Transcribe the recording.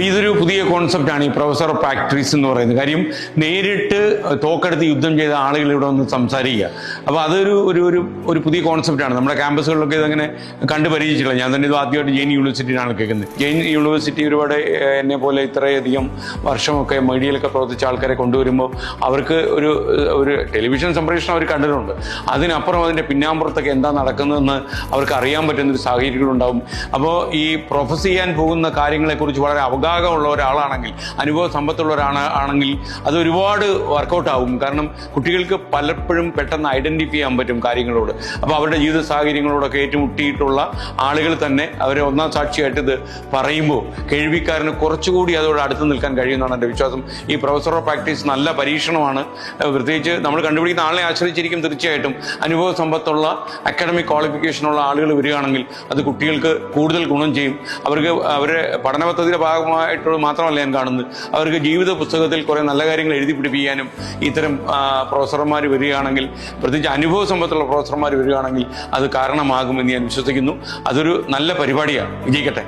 ഇതൊരു പുതിയ കോൺസെപ്റ്റാണ് ഈ പ്രൊഫസർ ഓഫ് പ്രാക്ടീസ് എന്ന് പറയുന്നത്. കാര്യം നേരിട്ട് തോക്കെടുത്ത് യുദ്ധം ചെയ്ത ആളുകൾ ഇവിടെ ഒന്ന് സംസാരിക്കുക. അപ്പോൾ അതൊരു ഒരു ഒരു ഒരു പുതിയ കോൺസെപ്റ്റാണ്. നമ്മുടെ ക്യാമ്പസുകളിലൊക്കെ ഇതങ്ങനെ കണ്ടുപരിചയിച്ചില്ല. ഞാൻ തന്നെ ഇത് ആദ്യമായിട്ട് ജെയിൻ യൂണിവേഴ്സിറ്റിയിലാണ് കേൾക്കുന്നത്. ജെയിൻ യൂണിവേഴ്സിറ്റി ഒരുപാട് എന്നെ പോലെ ഇത്രയധികം വർഷമൊക്കെ മീഡിയയിലൊക്കെ പ്രവർത്തിച്ച ആൾക്കാരെ കൊണ്ടുവരുമ്പോൾ അവർക്ക് ഒരു ടെലിവിഷൻ സംപ്രേഷണം അവർ കണ്ടിട്ടുണ്ട്. അതിനപ്പുറം അതിൻ്റെ പിന്നാമ്പുറത്തൊക്കെ എന്താ നടക്കുന്നതെന്ന് അവർക്ക് അറിയാൻ പറ്റുന്നൊരു സാഹചര്യങ്ങളുണ്ടാവും. അപ്പോൾ ഈ പ്രൊഫസ് ചെയ്യാൻ പോകുന്ന കാര്യങ്ങളെക്കുറിച്ച് വളരെ അവഗാഹമുള്ള ഒരാളാണെങ്കിൽ, അനുഭവ സമ്പത്തുള്ള ഒരാളാണെങ്കിൽ അത് ഒരുപാട് വർക്കൗട്ട് ആവും. കാരണം കുട്ടികൾക്ക് പലപ്പോഴും പെട്ടെന്ന് ഐഡന്റിഫൈ ചെയ്യാൻ പറ്റും കാര്യങ്ങളോട്. അപ്പോൾ അവരുടെ ജീവിത സാഹചര്യങ്ങളോടൊക്കെ ഏറ്റുമുട്ടിയിട്ടുള്ള ആളുകൾ തന്നെ അവരെ ഒന്നാം സാക്ഷിയായിട്ട് ഇത് പറയുമ്പോൾ കേൾവിക്കാരന് കുറച്ചുകൂടി അതോട് അടുത്ത് നിൽക്കാൻ കഴിയുമെന്നാണ് എൻ്റെ വിശ്വാസം. ഈ പ്രൊഫസർ ഓഫ് പ്രാക്ടീസ് നല്ല പരീക്ഷണമാണ്. പ്രത്യേകിച്ച് നമ്മൾ കണ്ടുപിടിക്കുന്ന ആളിനെ ആശ്രയിച്ചിരിക്കും. തീർച്ചയായിട്ടും അനുഭവ സമ്പത്തുള്ള അക്കാഡമിക് ക്വാളിഫിക്കേഷനുള്ള ആളുകൾ വരികയാണെങ്കിൽ അത് കുട്ടികൾക്ക് കൂടുതൽ ഗുണം ചെയ്യും. അവർക്ക് അവരുടെ പഠന പദ്ധതിയുടെ ഭാഗമായിട്ടുള്ള മാത്രമല്ല ഞാൻ കാണുന്നത്, അവർക്ക് ജീവിത പുസ്തകത്തിൽ കുറേ നല്ല കാര്യങ്ങൾ എഴുതി പിടിപ്പിക്കാനും ഇത്തരം പ്രൊഫസർമാർ വരികയാണെങ്കിൽ, പ്രത്യേകിച്ച് അനുഭവ സമ്പത്തുള്ള പ്രൊഫസർമാർ വരികയാണെങ്കിൽ അത് കാരണമാകുമെന്ന് ഞാൻ വിശ്വസിക്കുന്നു. അതൊരു നല്ല പരിപാടിയാണ്. വിജയിക്കട്ടെ.